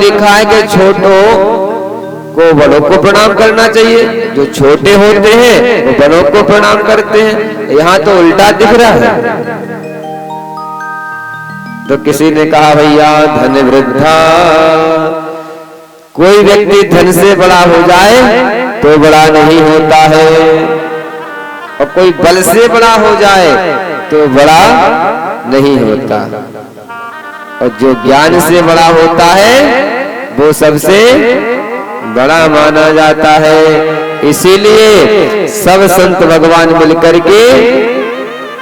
लिखा है कि छोटों को बड़ों को प्रणाम करना चाहिए, जो छोटे होते हैं वो बड़ों को प्रणाम करते हैं। यहाँ तो उल्टा दिख रहा है। तो किसी ने कहा भैया धन वृद्धा, कोई व्यक्ति धन से बड़ा हो जाए तो बड़ा नहीं होता है, और कोई बल से बड़ा हो जाए तो बड़ा नहीं होता, और जो ज्ञान से बड़ा होता है वो सबसे बड़ा माना जाता है। इसीलिए सब संत भगवान मिलकर के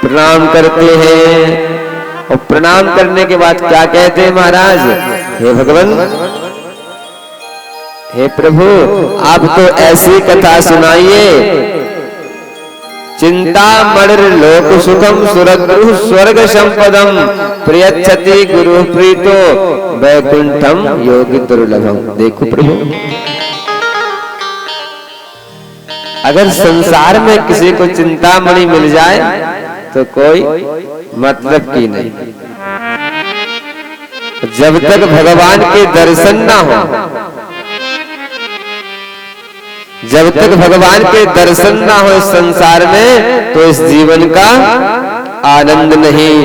प्रणाम करते हैं। और प्रणाम करने के बाद क्या कहते हैं महाराज? हे भगवान, हे प्रभु, आप तो ऐसी कथा सुनाइए, चिंता मणिर लोक सुखम सुरद्रुह स्वर्ग संपदम प्रियच्छति गुरु प्रीतो वैकुंठम योगी दुर्लभम। देखो प्रभु, अगर संसार में किसी को चिंतामणि मिल जाए तो कोई मतलब की नहीं। जब तक भगवान के दर्शन ना हो, जब तक भगवान के दर्शन ना हो इस संसार में, तो इस जीवन का आनंद नहीं।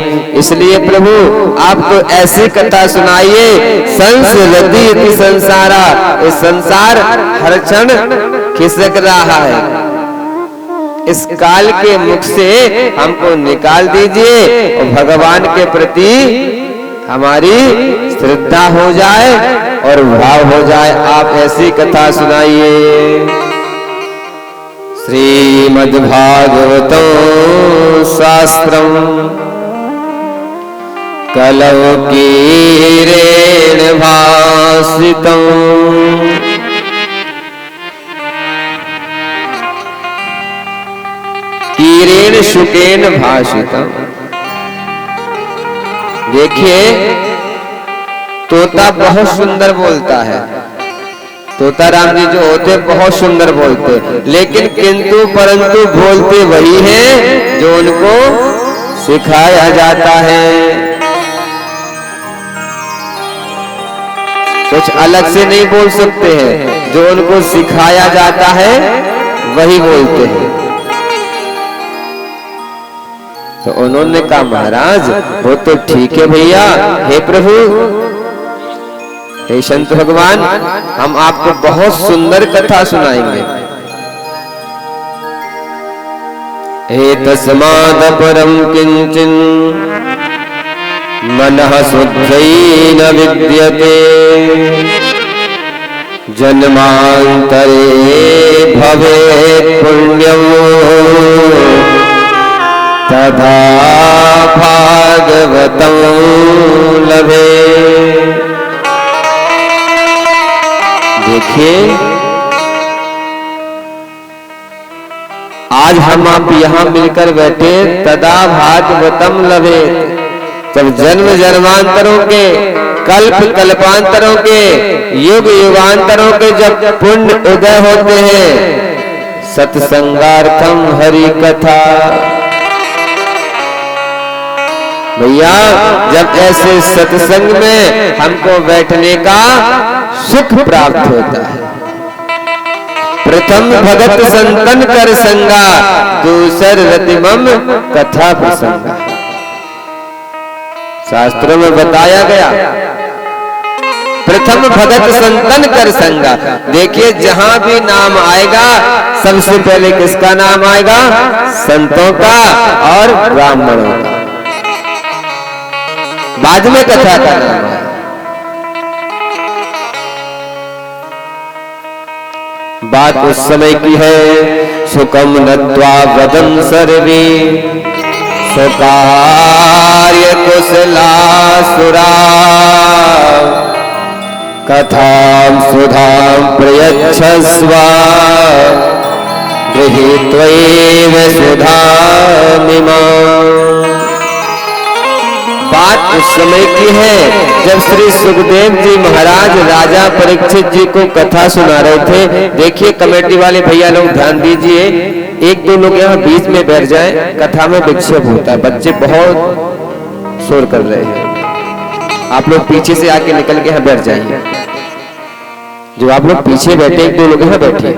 इसलिए प्रभु आप तो ऐसी कथा सुनाइए, संसरति संसारा, इस संसार हर क्षण खिसक रहा है, इस काल के मुख से हमको निकाल दीजिए और भगवान के प्रति हमारी श्रद्धा हो जाए और भाव हो जाए। आप ऐसी कथा सुनाइए। श्रीमद्भागवतं शास्त्रम कलौ कीरेण भासितम् कीरेण शुकेन भाषितम्। देखिए, तोता बहुत सुंदर बोलता है, तोता राम जी जो होते बहुत सुंदर बोलते, लेकिन किंतु परंतु बोलते वही हैं जो उनको सिखाया जाता है। कुछ अलग से नहीं बोल सकते हैं, जो उनको सिखाया जाता है वही बोलते हैं। तो उन्होंने कहा महाराज वो तो ठीक है भैया, हे प्रभु, हे संत भगवान, हम आपको बहुत सुंदर कथा सुनाएंगे। हे तस्माद परम किंचिन मनः शुद्धै न विद्यते जन्मांतरे भवेत् पुण्यं तथा भागवतं लभे। देखिए, आज हम आप यहाँ मिलकर बैठे, तदा भागवतम लभे, जब जन्म जन्मांतरों के, कल्प कल्पांतरों के, युग युगांतरों के जब पुण्य उदय होते हैं, सत्संगार्थम हरि कथा। भैया, जब ऐसे सत्संग में हमको बैठने का सुख प्राप्त होता है। प्रथम भगत संतन कर संगा, दूसर रतिमम कथा प्रसंगा। शास्त्रों में बताया गया, प्रथम भगत संतन कर संगा। देखिए, जहां भी नाम आएगा सबसे पहले किसका नाम आएगा? संतों का और ब्राह्मणों का, बाद में कथा का नाम है। बात उस समय की है, सुकम नत्वा वदन सर्वे स्वकार्य कुशलासुरा कथां सुधां प्रयच्छस्व गृहीत्वैव सुधामिमाम्। बात उस समय की है जब श्री सुखदेव जी महाराज राजा परीक्षित जी को कथा सुना रहे थे। देखिए कमेटी वाले भैया लोग ध्यान दीजिए, एक दो लोग यहाँ बीच में बैठ जाएं, कथा में विक्षेप होता है, बच्चे बहुत शोर कर रहे हैं, आप लोग पीछे से आके निकल के यहाँ बैठ जाइए। जो आप लोग पीछे बैठे, एक दो लोग यहाँ बैठे,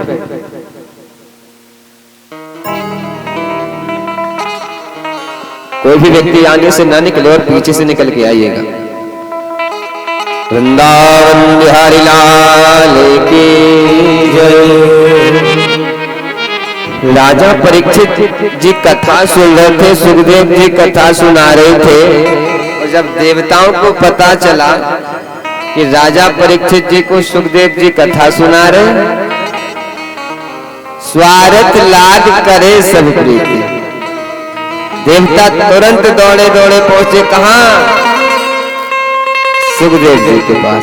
कोई भी व्यक्ति आगे से ना निकले और पीछे से निकल के आइएगा। वृंदावन बिहारी लाल की जय। राजा परीक्षित जी कथा सुन रहे थे, सुखदेव जी कथा सुना रहे थे, और जब देवताओं को पता चला कि राजा परीक्षित जी को सुखदेव जी कथा सुना रहे, स्वार्थ लाग करे सब प्रीति, देवता तुरंत दौड़े दौड़े पहुंचे कहां? सुखदेव जी के पास।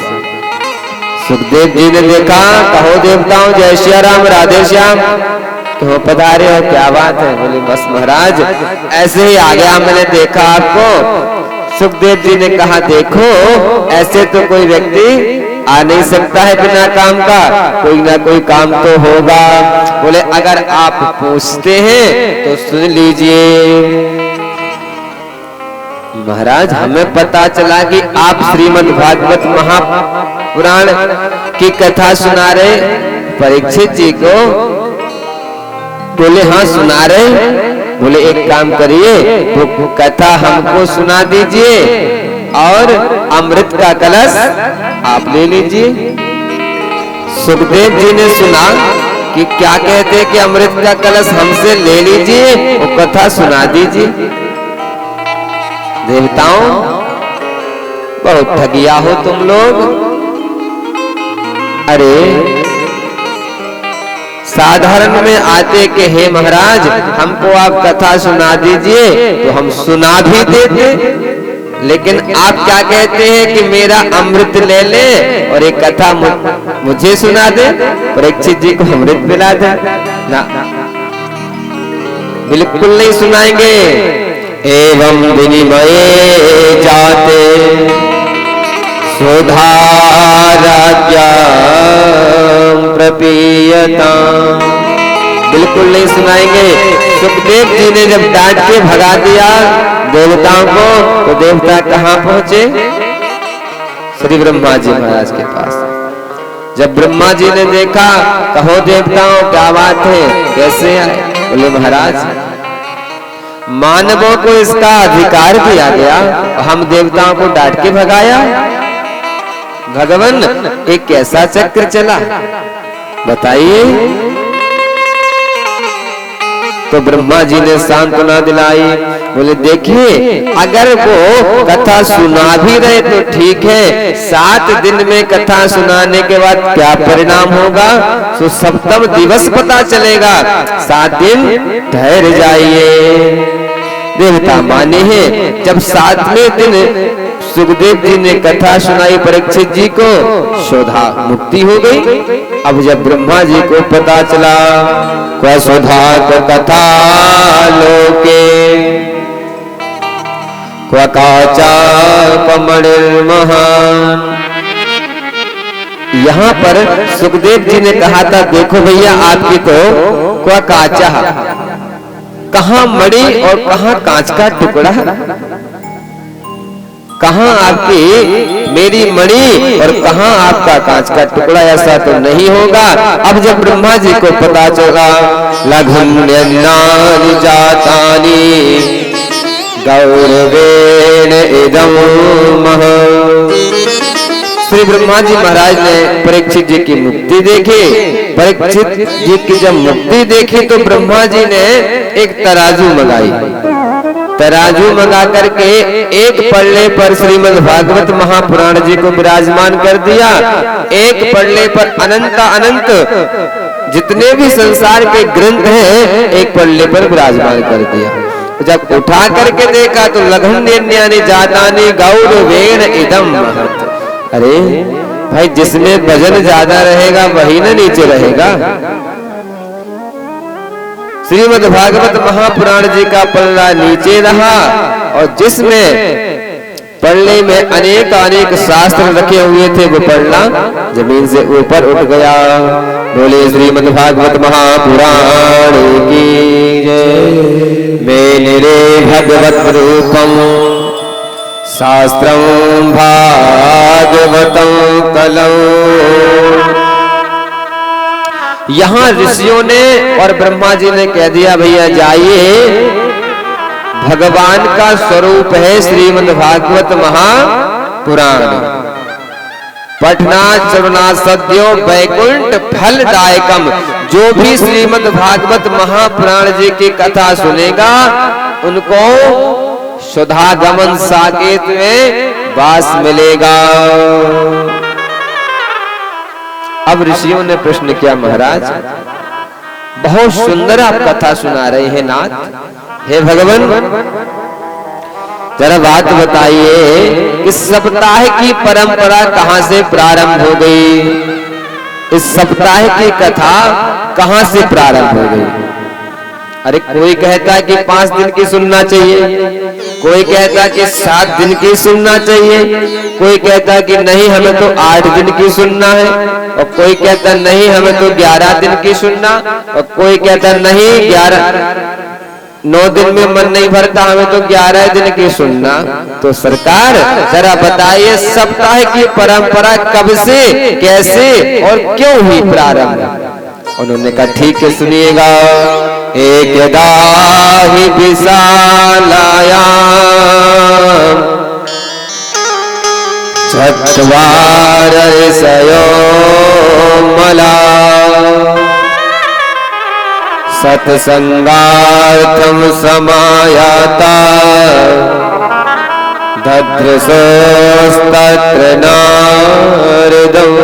सुखदेव जी ने देखा, कहो देवताओं जय श्री राम, राधे श्याम, तो पधारे हो, क्या बात है? बोले बस महाराज ऐसे ही आ गया, मैंने देखा आपको। सुखदेव जी ने कहा देखो ऐसे तो कोई व्यक्ति आ नहीं सकता है बिना काम का, कोई ना कोई काम तो होगा। बोले अगर आप पूछते हैं तो सुन लीजिए। महाराज हमें पता चला कि आप श्रीमद् भागवत महापुराण की कथा सुना रहे परीक्षित जी को। बोले हाँ सुना रहे। बोले एक काम करिए, वो कथा हमको सुना दीजिए और अमृत का कलश आप ले लीजिए। सुखदेव जी ने सुना कि क्या कहते कि अमृत का कलश हमसे ले लीजिए, वो कथा सुना दीजिए। देवताओं बहुत ठगिया हो तुम लोग। अरे साधारण में आते कि हे महाराज हमको आप कथा सुना दीजिए तो हम सुना भी देते, लेकिन आप क्या कहते हैं कि मेरा अमृत ले ले और एक कथा मुझे सुना दे, परीक्षित जी को अमृत पिला दे। ना, बिल्कुल नहीं सुनाएंगे। एवं विनिमय जाते सुधा राज्या प्रपीयता, बिल्कुल नहीं सुनाएंगे। सुखदेव जी ने जब डांट के भगा दिया देवताओं को, तो देवता कहाँ पहुंचे? श्री ब्रह्मा जी महाराज के पास। जब ब्रह्मा जी ने देखा, कहो देवताओं क्या बात है, कैसे आए? बोले महाराज मानवों को इसका अधिकार दिया गया, हम देवताओं को डांट के भगाया। भगवान एक कैसा चक्र चला बताइए। तो ब्रह्मा जी ने सांत्वना दिलाई। बोले देखिए अगर वो कथा सुना भी रहे तो ठीक है, 7 दिन में कथा सुनाने के बाद क्या परिणाम होगा तो सप्तम दिवस पता चलेगा। 7 दिन ठहर जाइए। देवता माने हैं। जब 7वें दिन सुखदेव जी ने कथा सुनाई परीक्षित जी को, शोधा मुक्ति हो गई। अब जब ब्रह्मा जी को पता चला क्व शोधा कथा लोके क्व काचा महान, यहाँ पर सुखदेव जी ने कहा था देखो भैया आपकी तो क्व काचा, कहाँ मणि और कहाँ कांच का टुकड़ा, कहाँ आपकी मेरी मणि और कहाँ आपका कांच का टुकड़ा, ऐसा तो नहीं होगा। अब जब ब्रह्मा जी को पता चला लघुन्यन्नानि जातानि गौरवेण इदं महत्, श्री ब्रह्मा जी महाराज ने परीक्षित जी की मुक्ति देखी। परीक्षित जी की जब मुक्ति देखी तो ब्रह्मा जी ने एक तराजू मंगाई। तराजू मंगा करके एक पल्ले पर श्रीमद् भागवत महापुराण जी को विराजमान कर दिया, एक पल्ले पर अनंत जितने भी संसार के ग्रंथ हैं एक पल्ले पर विराजमान कर दिया। जब उठा करके देखा तो लघुन्यन्नानि जातानि गौरवेण इदं महत्। अरे भाई जिसमें वजन ज्यादा रहेगा वही ना नीचे रहेगा। श्रीमद् भागवत महापुराण जी का पल्ला नीचे रहा और जिसमें पल्ले में अनेक शास्त्र रखे हुए थे वो पल्ला जमीन से ऊपर उठ गया। बोले श्रीमद् भागवत महापुराण की जय। मेरे भगवत रूपम शास्त्रं भागवतं कलौ यहाँ ऋषियों ने और ब्रह्मा जी ने कह दिया भैया जाइए, भगवान का स्वरूप है श्रीमद् भागवत महापुराण, पठना श्रवणा सद्यो वैकुंठ फलदायकम। जो भी श्रीमद् भागवत महापुराण जी की कथा सुनेगा उनको सुधागमन साकेत में वास मिलेगा। अब ऋषियों ने प्रश्न किया, महाराज बहुत सुंदर आप कथा सुना रहे हैं नाथ, हे भगवान जरा बात बताइए, इस सप्ताह की परंपरा कहां से प्रारंभ हो गई? इस सप्ताह की कथा कहां से प्रारंभ हो गई? अरे कोई कहता कि 5 दिन की सुनना चाहिए, कोई कहता कि 7 दिन की सुनना चाहिए, कोई कहता कि नहीं हमें तो 8 दिन की सुनना है, और कोई कहता नहीं हमें तो 11 दिन की सुनना, और कोई कहता नहीं 9 दिन में मन नहीं भरता, हमें तो 11 दिन की सुनना। तो सरकार जरा बताइए सप्ताह की परंपरा कब से, कैसे और क्यों हुई प्रारंभ? उन्होंने कहा ठीक है सुनिएगा। एकदा हि विशालायां चत्वार ऋषयो मला सत्संगार्थं समायाता ददृशोस्तत्र नारदम्।